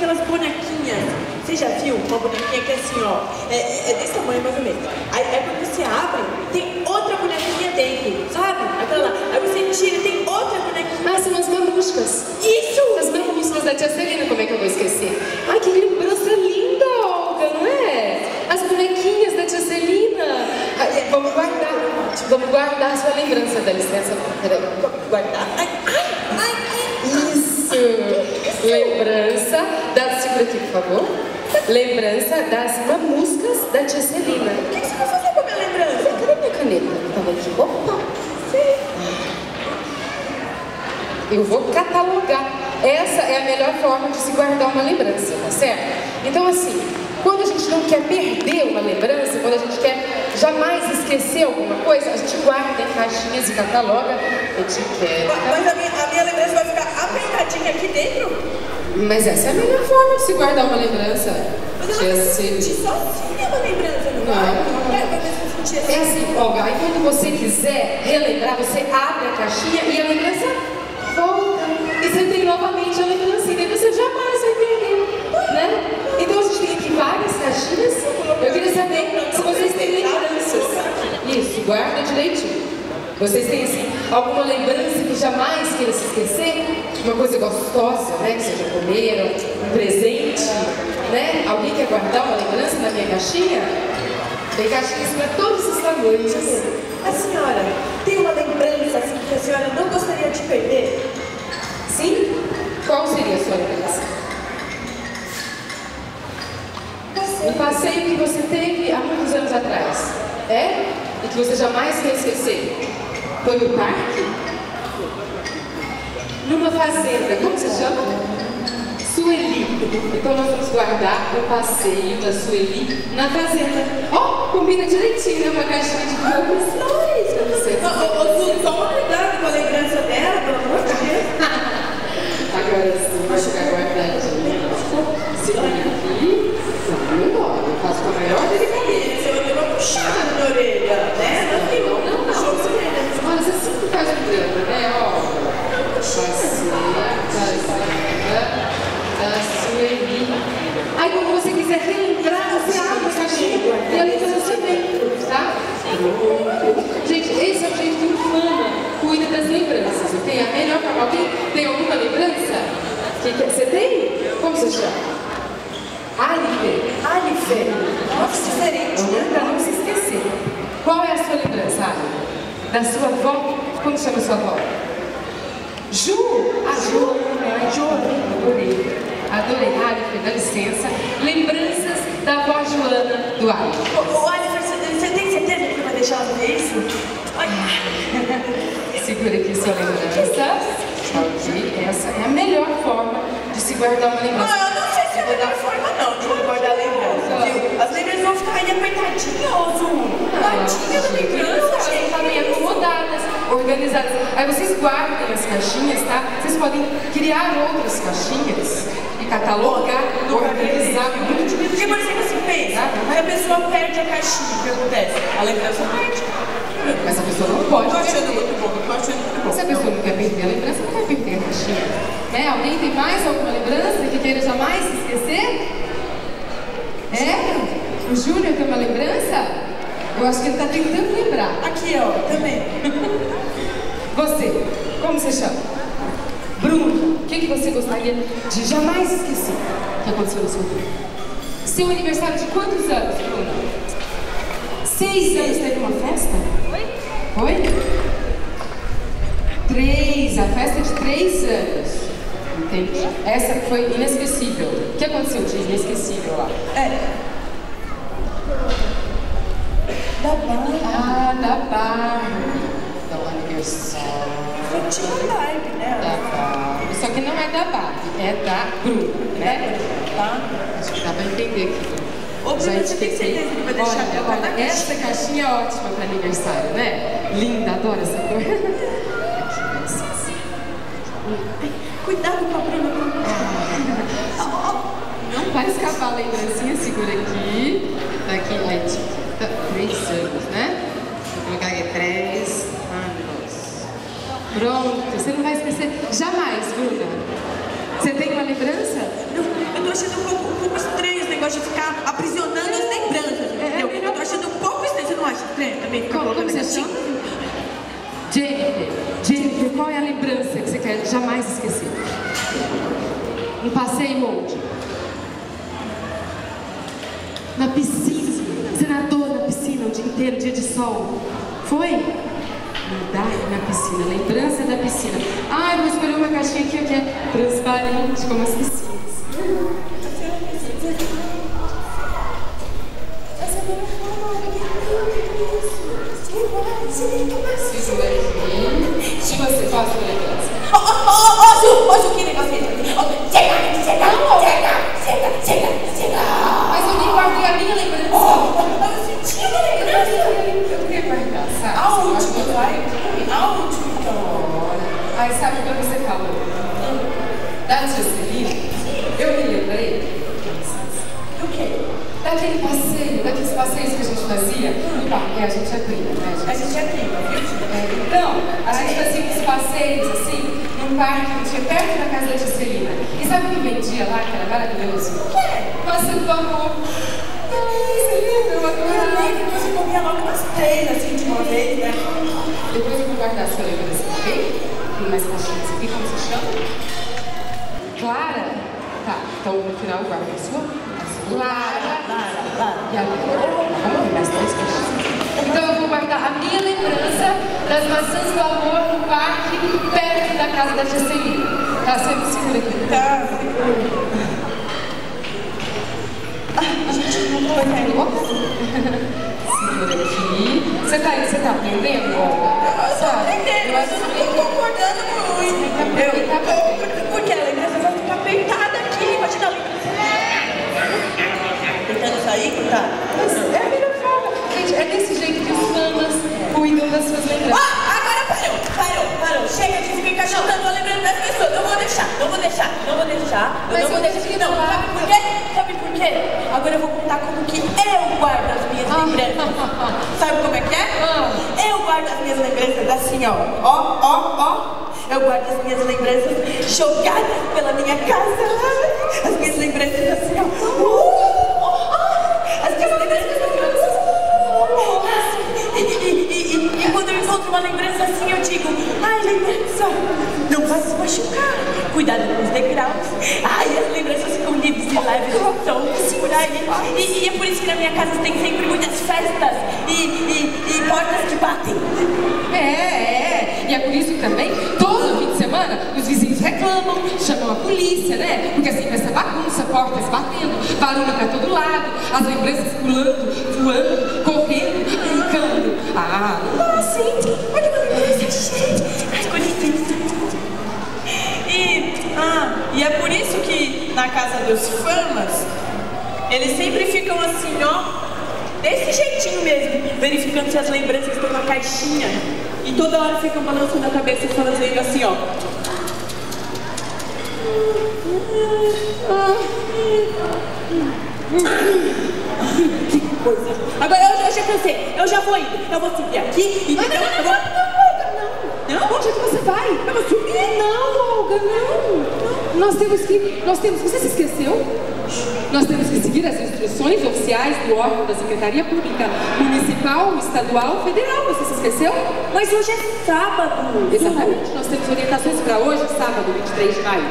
aquelas bonequinhas. Você já viu uma bonequinha que é assim, ó, é desse tamanho mais ou menos. Aí quando você abre, tem outra bonequinha dentro, sabe? Aquela lá. Aí você tira, tem outra bonequinha. Ah, são as mamuscas. Isso! As mamuscas da tia Celina, como é que eu vou esquecer? Ai, que lembrança linda, Olga, não é? As bonequinhas da tia Celina. Ai, vamos guardar a sua lembrança, dá licença. Peraí. Guardar. Ai. Isso! Lembrança segura aqui, por favor. Lembrança das mamuscas da tia Celina. O que você vai fazer com a minha lembrança? Cadê minha caneta? Tava aqui. Opa! Eu vou catalogar. Essa é a melhor forma de se guardar uma lembrança, tá certo? Então, assim, quando a gente não quer perder uma lembrança, quando a gente quer jamais esquecer alguma coisa, a gente guarda em caixinhas e cataloga etiqueta. Mas a minha lembrança vai ficar apertadinha aqui dentro? Mas essa é a melhor forma de se guardar uma lembrança. Mas eu não vou sentir sozinha uma lembrança, não vai? É assim, Olga, aí quando você quiser relembrar, você abre a caixinha e a lembrança volta. E você tem novamente a lembrancinha, e você jamais vai perder, né? Então a gente tem aqui várias caixinhas. Eu queria saber se vocês têm lembranças. Isso, guarda direitinho. Vocês têm, assim, alguma lembrança que jamais queiram se esquecer? Uma coisa gostosa, né? Que vocês já comeram, um presente, né? Alguém quer guardar uma lembrança na minha caixinha? Tem caixinhas para todos os tamanhos. A senhora tem uma lembrança assim, que a senhora não gostaria de perder? Sim? Qual seria a sua lembrança? Um passeio que você teve há muitos anos atrás. É? E que você jamais quer esquecer. Foi no parque? Numa fazenda. Como se chama? Sueli. Então nós vamos guardar o passeio da Sueli na fazenda. Ó, combina direitinho, né? Uma caixinha de flores. Toma cuidado com a lembrança dela, pelo amor de Deus. Agora sim, vai ficar guardadinho. Segura aqui. Não embora. Eu faço com a maior delicadeza. Você vai ter uma puxada na orelha, né? Não. Olha, você sempre faz um drama, né? Ó. Passeio da Sueli. Aí quando você quiser relembrar, você abre a caixinha e a lembrança vem, tá? Gente, esse é o jeito que o Fama cuida das lembranças. Você tem a melhor forma. Alguém tem alguma lembrança? Você tem? Como você chama? Alife. Nossa, diferente, né? Para não se esquecer. Qual é a sua lembrança, Ali? Da sua avó? Como chama a sua avó? Ju! A Ju. Adorei. Alife, dá licença. Lembranças da avó Joana do Alife. Ô, Alife, você tem certeza que vai deixar ela ver isso? Segura aqui sua lembrança. Aqui. Essa é a melhor forma de se guardar uma lembrança. Eu não sei se é a melhor forma não de guardar a lembrança, viu? As lembranças vão ficar aí apertadinhas, ô Zu. Guardinha da lembrança, gente. Tá bem acomodadas, organizadas. Aí vocês guardem as caixinhas, tá? Vocês podem criar outras caixinhas e catalogar, organizar. Porque, por exemplo, assim, pensa, aí a pessoa perde a caixinha, o que acontece? A lembrança perde. Mas a pessoa não pode. Tô achando muito bom. Se a pessoa não quer perder a lembrança, não vai perder a caixinha. Né? Alguém tem mais alguma lembrança que queira jamais se esquecer? O Júnior tem uma lembrança? Eu acho que ele está tentando lembrar. Aqui, ó, também. Você, como você chama? Bruno, o que você gostaria de jamais esquecer que aconteceu na sua vida? Seu aniversário de quantos anos, Bruno? 6 anos, teve uma festa? Foi? 3, a festa de 3 anos. Entendi. Essa foi inesquecível. O que aconteceu de inesquecível lá? Da barra. Da barra. Do aniversário. Tinha live, né? Da Barbie. Só que não é da Barbie, é da Bruna, né? Tá? Acho que dá pra entender aqui. Ô, Bruna, você tem certeza que vai deixar eu guardar olha, essa caixinha é ótima para aniversário, né? Linda, adoro essa cor. Aqui, dá licença. Cuidado com a Bruna. Não vai escapar a lembrancinha, segura aqui. Tá aqui a etiqueta, 3 anos, né? Vou colocar aqui 3 anos. Pronto, você não vai esquecer jamais, Bruna. Você tem uma lembrança? Eu tô achando um pouco estranho esse negócio de ficar aprisionando as lembranças, entendeu? Eu tô achando um pouco estranho, você não acha estranho também? Como você chama? Jennifer, qual é a lembrança que você quer jamais esquecer? Um passeio onde? Na piscina. Você nadou na piscina o dia inteiro, dia de sol. Foi? Nadar na piscina, lembrança da piscina. Ah, eu vou escolher uma caixinha aqui que é transparente, como as piscinas. Se você faz a lembrança. Ô, Ju, que negócio chega. Mas eu nem guardei a minha lembrança. Eu senti uma lembrança. Eu queria guardar, sabe? Aonde, vai? Aonde? Aí sabe o que você falou? Da Juscelina, eu me lembrei. O quê? Daqueles passeios que a gente fazia no parque, a gente é prima, né? A gente é prima, viu? Então, a gente fazia uns passeios assim, num parque que tinha perto da casa da Juscelina. E sabe o que vendia lá, que era maravilhoso? O quê? Maçã do amor. Ai, você lembra? Eu adorava. Eu lembro que você comia logo umas 3, assim, de uma vez, né? Depois eu vou guardar a sua lembrança, ok? Tem mais caixinhas aqui, como se chama? Clara? Tá, então no final eu guardo a sua. Lara. E a minha. Vamos ver mais 3 caixinhas. Então eu vou guardar a minha lembrança das maçãs do amor no parque, perto da casa da Juscelina. Tá, você segura aqui. Tá. A gente não vai cair no boca? Segura aqui. Você tá aprendendo, Olga? Eu tô aprendendo, mas eu não tô concordando muito. Porque a lembrança vai ficar apertada aqui, vai te dar lembrança. Tentando sair, tá? Mas é a melhor forma. Gente, é desse jeito que os famas cuidam das suas lembranças. Agora parou. Chega de ficar chutando a lembrança das pessoas. Não vou deixar. Mas Eu não vou deixar. Não, sabe por quê? Agora eu vou contar como que eu guardo as minhas lembranças. Sabe como é que é? Eu guardo as minhas lembranças assim, ó. Eu guardo as minhas lembranças jogadas pela minha casa. As minhas lembranças assim, ó. As minhas lembranças assim, ó. E quando eu encontro uma lembrança assim, eu digo: ai, lembrança, não vai se machucar. Cuidado com os degraus. Ai, as lembranças ficam livres e leves, soltas por aí. E é por isso que na minha casa tem sempre muitas festas e portas que batem. E é por isso que também, todo fim de semana, os vizinhos reclamam, chamam a polícia, né? Porque assim vai essa bagunça, portas batendo, barulho pra todo lado, as lembranças pulando, voando, correndo, brincando. Gente, olha uma lembrança, gente. Ai, com licença. E é por isso que na casa dos famas, eles sempre ficam assim, ó, desse jeitinho mesmo, verificando se as lembranças estão na caixinha. E toda hora ficam balançando a cabeça e fazendo assim, ó. Que coisa. Agora eu já cansei. Eu já vou indo. Eu vou subir aqui e... Não, onde é que você vai? Eu vou subir. Não, Olga, não. Nós temos, você se esqueceu? Nós temos que seguir as instruções oficiais do órgão da Secretaria Pública Municipal, Estadual, Federal. Você se esqueceu? Mas hoje é sábado. Exatamente. Nós temos orientações para hoje, sábado, 23 de maio.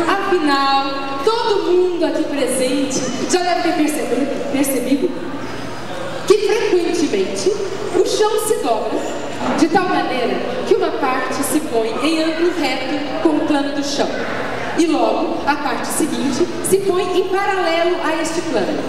Afinal, todo mundo aqui presente já deve ter percebido que frequentemente o chão se dobra de tal maneira que uma parte se põe em ângulo reto com o plano do chão e logo a parte seguinte se põe em paralelo a este plano.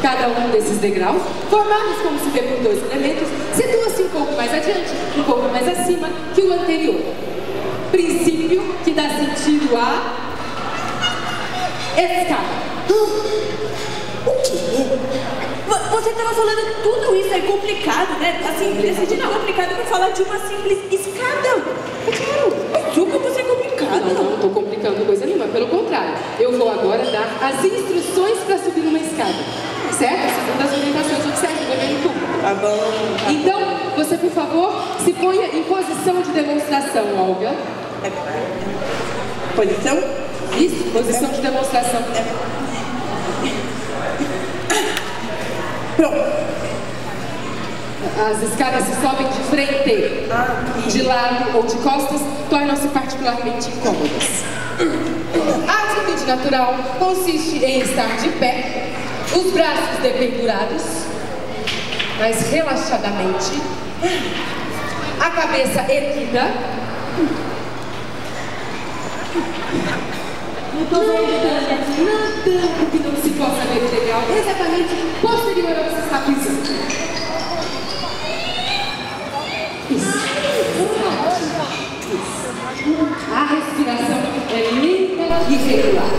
Cada um desses degraus, formados como se vê por 2 elementos, situa-se um pouco mais adiante, um pouco mais acima que o anterior. Princípio que dá sentido à escada. O quê? Você estava falando tudo isso, é complicado, né? Assim, desse jeito é complicado para falar de uma simples escada. Mas como você é complicado? Não estou complicando coisa nenhuma, pelo contrário. Eu vou agora dar as instruções para subir uma escada. Certo? Segundo as orientações oficiais do governo público. Tá bom. Então, você, por favor, se ponha em posição de demonstração, Olga. Posição? Isso, posição de demonstração. Pronto. As escadas se sobem de frente, de lado ou de costas, tornam-se particularmente incômodas. A atitude natural consiste em estar de pé, os braços dependurados, mas relaxadamente, a cabeça erguida. Não estou vendo aqui, não tanto que não se possa ver o degrau, exatamente posterior ao que você está pisando. Isso. A respiração é lenta e regular.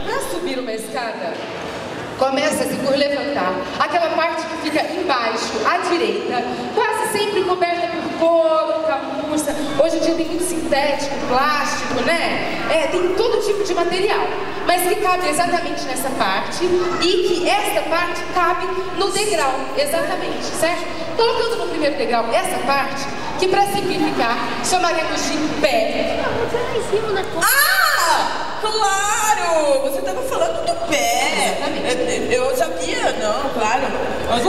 Para subir uma escada, começa-se por levantar aquela parte que fica embaixo, à direita, quase sempre coberta por couro, camurça. Hoje em dia tem muito sintético, plástico, né? Tem todo tipo de material, mas que cabe exatamente nessa parte e que esta parte cabe no degrau, exatamente, certo? Colocando no primeiro degrau essa parte, que para simplificar, chamaremos de pé. Claro! Você estava falando do pé. Exatamente. Eu sabia, não, claro. Mas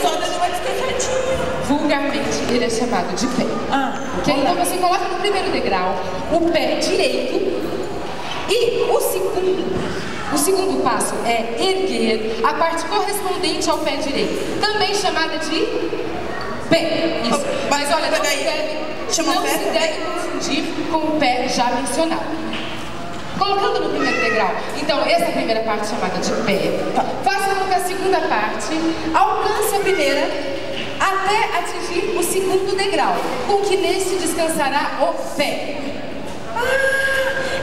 só dando uma descansadinha. Vulgarmente, ele é chamado de pé. Ok? Então você coloca no primeiro degrau o pé direito e o segundo passo é erguer a parte correspondente ao pé direito, também chamada de pé. Isso. Mas olha, não se deve confundir com o pé já mencionado. Colocando no primeiro degrau, então essa primeira parte chamada de pé, faça com que a segunda parte alcance a primeira até atingir o segundo degrau, com que neste descansará o pé.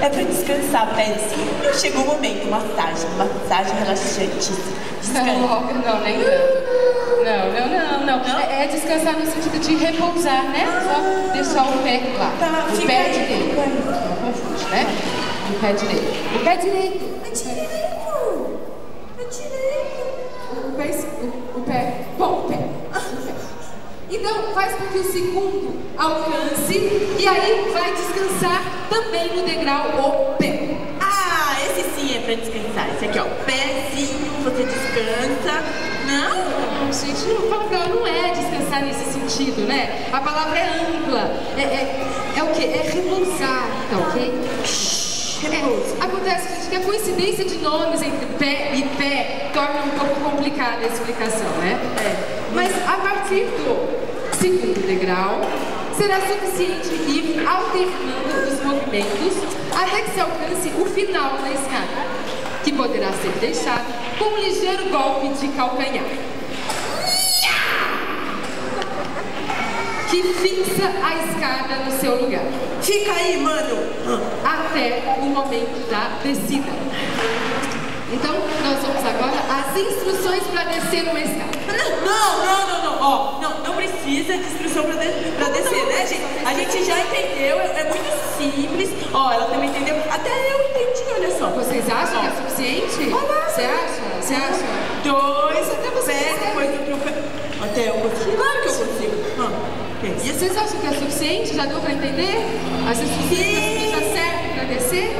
É para descansar, pézinho. Chegou o momento, massagem relaxante. Não, nem tanto. Não. É descansar no sentido de repousar, né? Só deixar o pé lá. Tá, o pé direito. Não confunde, né? O pé direito. O pé direito. O pé. Bom, o pé. Então, faz com que o segundo alcance e aí vai descansar também no degrau o pé. Esse sim é pra descansar. Esse aqui, ó, pezinho, você descansa. Não, gente, a palavra não é descansar nesse sentido, né? A palavra é ampla. É o quê? É repousar, tá ok? Acontece, gente, que a coincidência de nomes entre pé e pé torna um pouco complicada a explicação, né? Mas a partir do segundo degrau, será suficiente ir alternando os movimentos até que se alcance o final da escada, que poderá ser deixado com um ligeiro golpe de calcanhar, que fixa a escada no seu lugar. Fica aí, mano! Até o momento da descida. Então, nós vamos agora às instruções para descer uma escada. Não precisa de instrução para descer, né, gente? A gente já entendeu, é muito simples. Ela também entendeu. Até eu entendi, olha só. Vocês acham que é suficiente? Você acha? 2, até você pé, depois outro pé. Até eu consigo. Claro que eu consigo. E vocês acham que é suficiente? Já deu para entender? As instruções já servem para descer?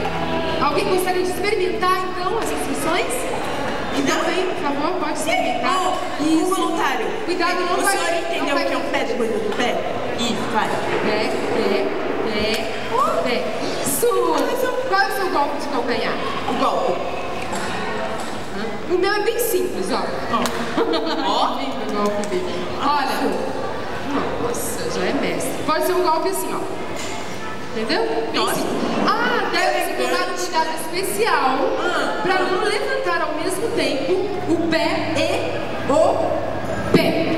Alguém gostaria de experimentar, então, as instruções? Então, vem, por favor, pode experimentar. O voluntário. Cuidado, não vai... O senhor entendeu o que é um pé depois do pé? Isso, vai. Pé. Isso! Qual é o seu golpe de calcanhar? O golpe. O meu é bem simples, ó. Lindo o golpe dele. Olha... Nossa, já é mestre. Pode ser um golpe assim, ó. Entendeu? Nossa. Deve ser tomado um cuidado especial para não levantar ao mesmo tempo o pé e o pé.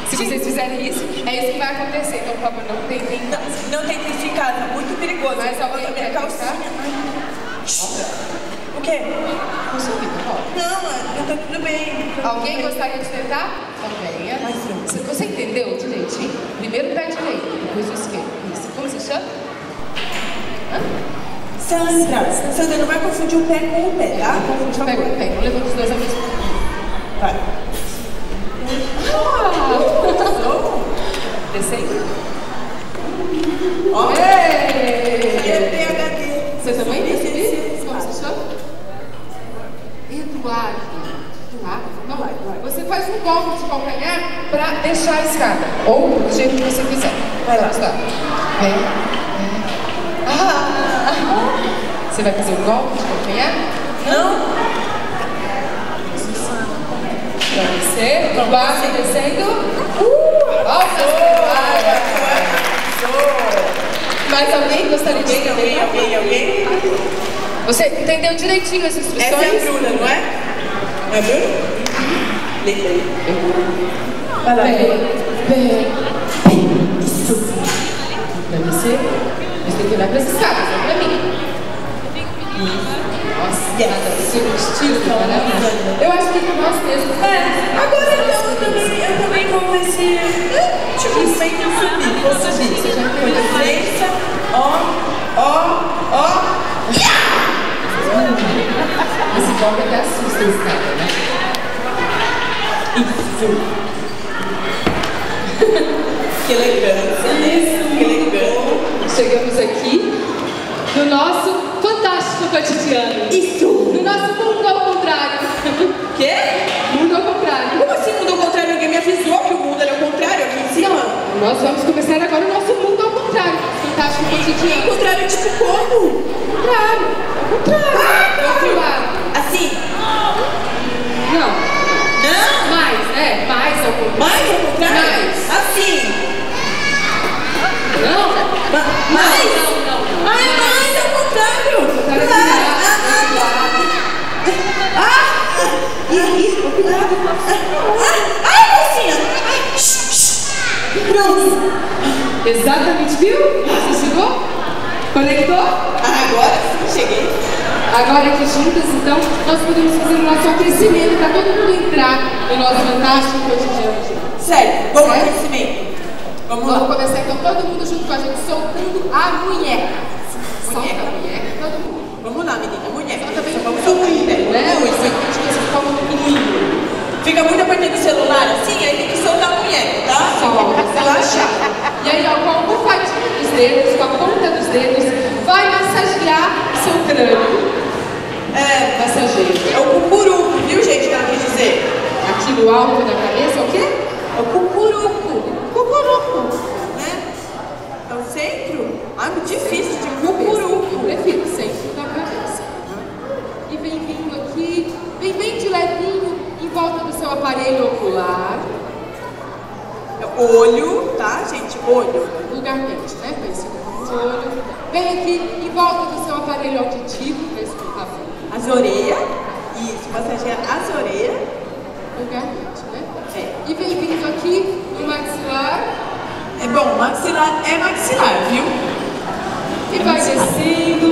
Se vocês fizerem isso, é isso que vai acontecer. Então, por favor, não tentem em casa. Não tentem isso em casa, muito perigoso. Mas alguém quer calcinha? O quê? Não, tá tudo bem. Alguém gostaria de tentar? Venha. Você entendeu direitinho? Primeiro o pé direito, depois o esquerdo. Isso. Como se chama? Sandra, não vai confundir o pé com o pé, tá? Não confunde o pé com o pé. Não levanta os dois ao mesmo tempo. Vai. de calcanhar para deixar a escada. Ou do jeito que você quiser. Vai lá. Vem. Você vai fazer um golpe de calcanhar? Não. Pra descer. Baixo, descendo. Alta. Mais alguém gostaria de entender? Alguém? Você entendeu direitinho as instruções? Essa é a Bruna, não é? Não é Bruna? Lê aí. Vai lá. Bem. Isso. Pra você, você tem que olhar para as escadas, não pra mim. Nossa, nada, seu estilo, maravilhoso. Eu acho que nós mesmos. Agora eu também vou esse. Tipo, sem subir. Vou subir. Você já Com licença. Ó. Esse golpe até assusta a escada, né? Isso. Que elegância. Isso. Que elegância. Chegamos aqui no nosso fantástico cotidiano. Isso. No nosso mundo ao contrário. Quê? Mundo ao contrário. Como assim mundo ao contrário? Ninguém me avisou que o mundo era ao contrário aqui em cima. Nós vamos começar agora o nosso mundo ao contrário. Fantástico cotidiano. Ao contrário, tipo como? Ao contrário. Outro lado. Assim? Não. Não? Mais ao contrário. Mais ao contrário? Mais. Assim? Não. Mais? Não. Mais ao contrário. Isso, cuidado. Mocinha. Pronto. Exatamente, viu? Você chegou? Conectou? Agora sim, cheguei. Agora aqui juntas, então, nós podemos fazer o nosso aquecimento para todo mundo entrar no nosso fantástico cotidiano. Certo, vamos ao aquecimento. Vamos lá. Vamos começar então todo mundo junto com a gente, soltando a munheca. Solta a munheca, todo mundo. Vamos lá, menina, mulher. Vamos soltar aí, né? O executivo que você forma pequenininho. Fica muito apertando o celular assim, aí tem que soltar a mulher, tá? Solta, relaxar. E aí, ó, com a almofadinha dos dedos, com a ponta dos dedos, vai massagear o seu crânio. Massageio. É o cucuruco, viu, gente, que ela quis dizer? Aqui no alto da cabeça, o quê? É o cucuruco. Cucuruco. Né? É o centro? Ah, muito difícil de cucuruco. Eu prefiro centro da cabeça. E vem vindo aqui, vem bem de levinho em volta do seu aparelho ocular. Olho, tá, gente? Olho. Vulgarmente, né? Conhecido como olho. Vem aqui em volta do seu aparelho auditivo para escutar bem. As orelhas. Isso, massageia as orelhas. Vulgarmente, né? É. E vem vindo aqui no maxilar. É bom, maxilar é maxilar, viu? E vai descendo.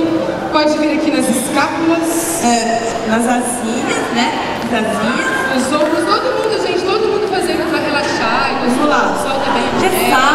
Pode vir aqui nas escápulas. Nas asinhas, né? Nas asinhas. Nos ombros. Todo mundo, gente. Todo mundo fazendo para relaxar. E Vamos lá. solta bem a Engessado.